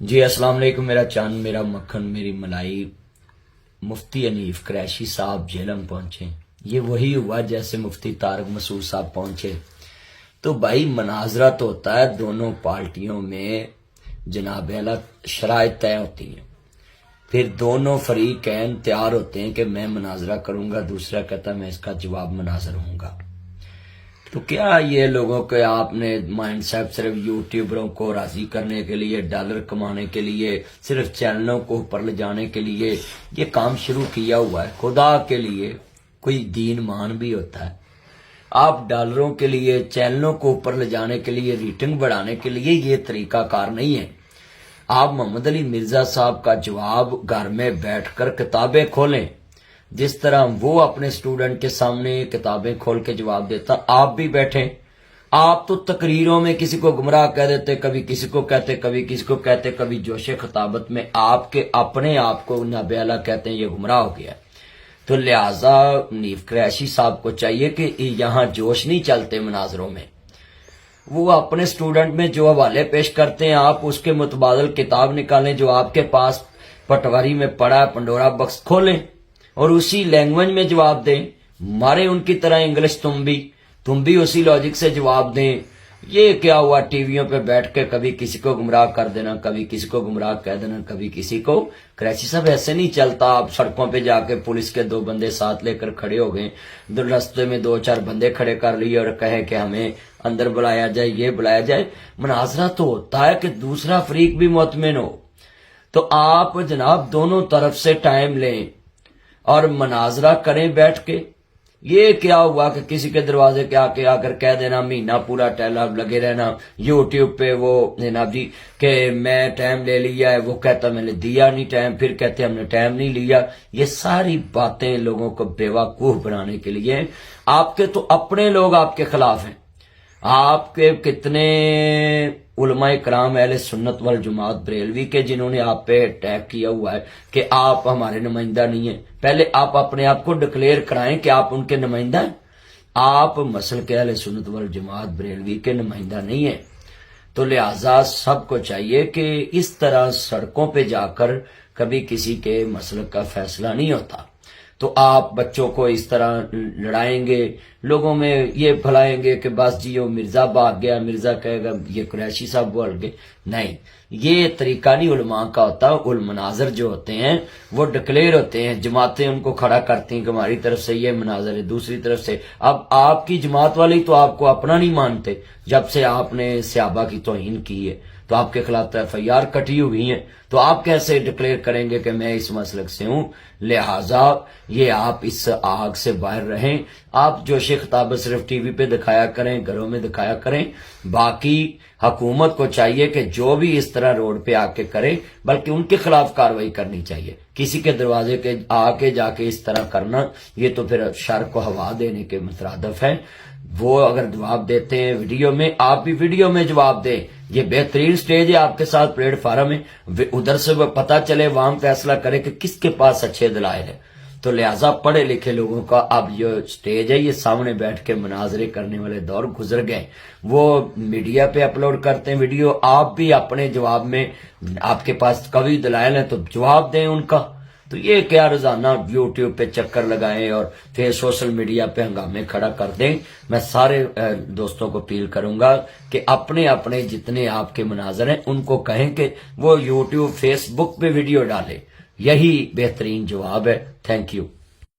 جی السلام علیکم، میرا چاند میرا مکھن میری ملائی مفتی انیف قریشی صاحب جہلم پہنچے۔ یہ وہی ہوا جیسے مفتی طارق مسعود صاحب پہنچے۔ تو بھائی مناظرہ تو ہوتا ہے دونوں پارٹیوں میں، جناب اعلیٰ شرائط طے ہوتی ہیں، پھر دونوں فریقین تیار ہوتے ہیں کہ میں مناظرہ کروں گا، دوسرا کہتا ہے میں اس کا جواب مناظر ہوں گا۔ تو کیا یہ لوگوں کے آپ نے مائنڈ سیٹ صرف یوٹیوبروں کو راضی کرنے کے لیے، ڈالر کمانے کے لیے، صرف چینلوں کو اوپر لے جانے کے لیے یہ کام شروع کیا ہوا ہے؟ خدا کے لیے کوئی دین مان بھی ہوتا ہے؟ آپ ڈالروں کے لیے، چینلوں کو اوپر لے جانے کے لیے، ریٹنگ بڑھانے کے لیے یہ طریقہ کار نہیں ہے۔ آپ محمد علی مرزا صاحب کا جواب گھر میں بیٹھ کر کتابیں کھولیں، جس طرح وہ اپنے سٹوڈنٹ کے سامنے کتابیں کھول کے جواب دیتا، آپ بھی بیٹھیں۔ آپ تو تقریروں میں کسی کو گمراہ کہہ دیتے، کبھی کسی کو کہتے، کبھی کسی کو کہتے، کبھی جوش خطابت میں آپ کے اپنے آپ کو نابے اعلیٰ کہتے ہیں، یہ گمراہ ہو گیا۔ تو لہٰذا نیف قریشی صاحب کو چاہیے کہ یہاں جوش نہیں چلتے مناظروں میں، وہ اپنے سٹوڈنٹ میں جو حوالے پیش کرتے ہیں آپ اس کے متبادل کتاب نکالیں، جو آپ کے پاس پٹواری میں پڑا ہے پنڈورا بکس کھولیں اور اسی لینگویج میں جواب دیں۔ مارے ان کی طرح انگلش تم بھی اسی لاجک سے جواب دیں۔ یہ کیا ہوا ٹی ویوں پہ بیٹھ کے کبھی کسی کو گمراہ کر دینا، کبھی کسی کو گمراہ کہہ دینا، کبھی کسی کو۔ قریشی صاحب ایسے نہیں چلتا۔ آپ سڑکوں پہ جا کے پولیس کے 2 بندے ساتھ لے کر کھڑے ہو گئے، رستے میں 2-4 بندے کھڑے کر لیے اور کہے کہ ہمیں اندر بلایا جائے، یہ بلایا جائے۔ مناظرہ تو ہوتا ہے کہ دوسرا فریق بھی مطمئن ہو۔ تو آپ جناب دونوں طرف سے ٹائم لیں اور مناظرہ کریں بیٹھ کے۔ یہ کیا ہوا کہ کسی کے دروازے کے آ کر کہہ دینا، مہینہ پورا ٹیلا لگے رہنا یوٹیوب پہ، وہ جناب جی کہ میں ٹائم لے لیا ہے، وہ کہتا میں نے دیا نہیں ٹائم، پھر کہتے ہم نے ٹائم نہیں لیا۔ یہ ساری باتیں لوگوں کو بیوقوف بنانے کے لیے۔ آپ کے تو اپنے لوگ آپ کے خلاف ہیں۔ آپ کے کتنے علماء کرام اہل سنت والجماعت بریلوی کے جنہوں نے آپ پہ اٹیک کیا ہوا ہے کہ آپ ہمارے نمائندہ نہیں ہیں۔ پہلے آپ اپنے آپ کو ڈکلیئر کرائیں کہ آپ ان کے نمائندہ ہیں۔ آپ مسلک اہل سنت والجماعت بریلوی کے نمائندہ نہیں ہیں۔ تو لہٰذا سب کو چاہیے کہ اس طرح سڑکوں پہ جا کر کبھی کسی کے مسلک کا فیصلہ نہیں ہوتا۔ تو آپ بچوں کو اس طرح لڑائیں گے، لوگوں میں یہ پھیلائیں گے کہ بس جی وہ مرزا بھاگ گیا، مرزا کہے گا یہ قریشی صاحب بول گئے۔ نہیں، یہ طریقہ نہیں علماء کا ہوتا۔ المناظر جو ہوتے ہیں وہ ڈکلیئر ہوتے ہیں، جماعتیں ان کو کھڑا کرتی ہیں کہ ہماری طرف سے یہ مناظر ہے، دوسری طرف سے۔ اب آپ کی جماعت والے تو آپ کو اپنا نہیں مانتے، جب سے آپ نے صحابہ کی توہین کی ہے تو آپ کے خلاف FIR کٹی ہوئی ہیں، تو آپ کیسے ڈکلیئر کریں گے کہ میں اس مسلک سے ہوں؟ لہٰذا یہ آپ اس آگ سے باہر رہیں۔ آپ جوش خطابت صرف ٹی وی پہ دکھایا کریں، گھروں میں دکھایا کریں۔ باقی حکومت کو چاہیے کہ جو بھی اس طرح روڈ پہ آ کے کرے، بلکہ ان کے خلاف کارروائی کرنی چاہیے۔ کسی کے دروازے کے آ کے جا کے اس طرح کرنا، یہ تو پھر شر کو ہوا دینے کے مترادف ہے۔ وہ اگر جواب دیتے ہیں ویڈیو میں، آپ بھی ویڈیو میں جواب دیں۔ یہ بہترین سٹیج ہے آپ کے ساتھ، پلیٹ فارم ہے، ادھر سے وہ پتہ چلے، عوام فیصلہ کرے کہ کس کے پاس اچھے دلائل ہیں۔ تو لہٰذا پڑھے لکھے لوگوں کا اب جو سٹیج ہے، یہ سامنے بیٹھ کے مناظرے کرنے والے دور گزر گئے۔ وہ میڈیا پہ اپلوڈ کرتے ہیں ویڈیو، آپ بھی اپنے جواب میں، آپ کے پاس قوی دلائل ہیں تو جواب دیں ان کا۔ تو یہ کیا روزانہ یوٹیوب پہ چکر لگائیں اور پھر سوشل میڈیا پہ ہنگامے کھڑا کر دیں؟ میں سارے دوستوں کو اپیل کروں گا کہ اپنے اپنے جتنے آپ کے مناظر ہیں ان کو کہیں کہ وہ یوٹیوب فیس بک پہ ویڈیو ڈالیں۔ یہی بہترین جواب ہے۔ Thank you.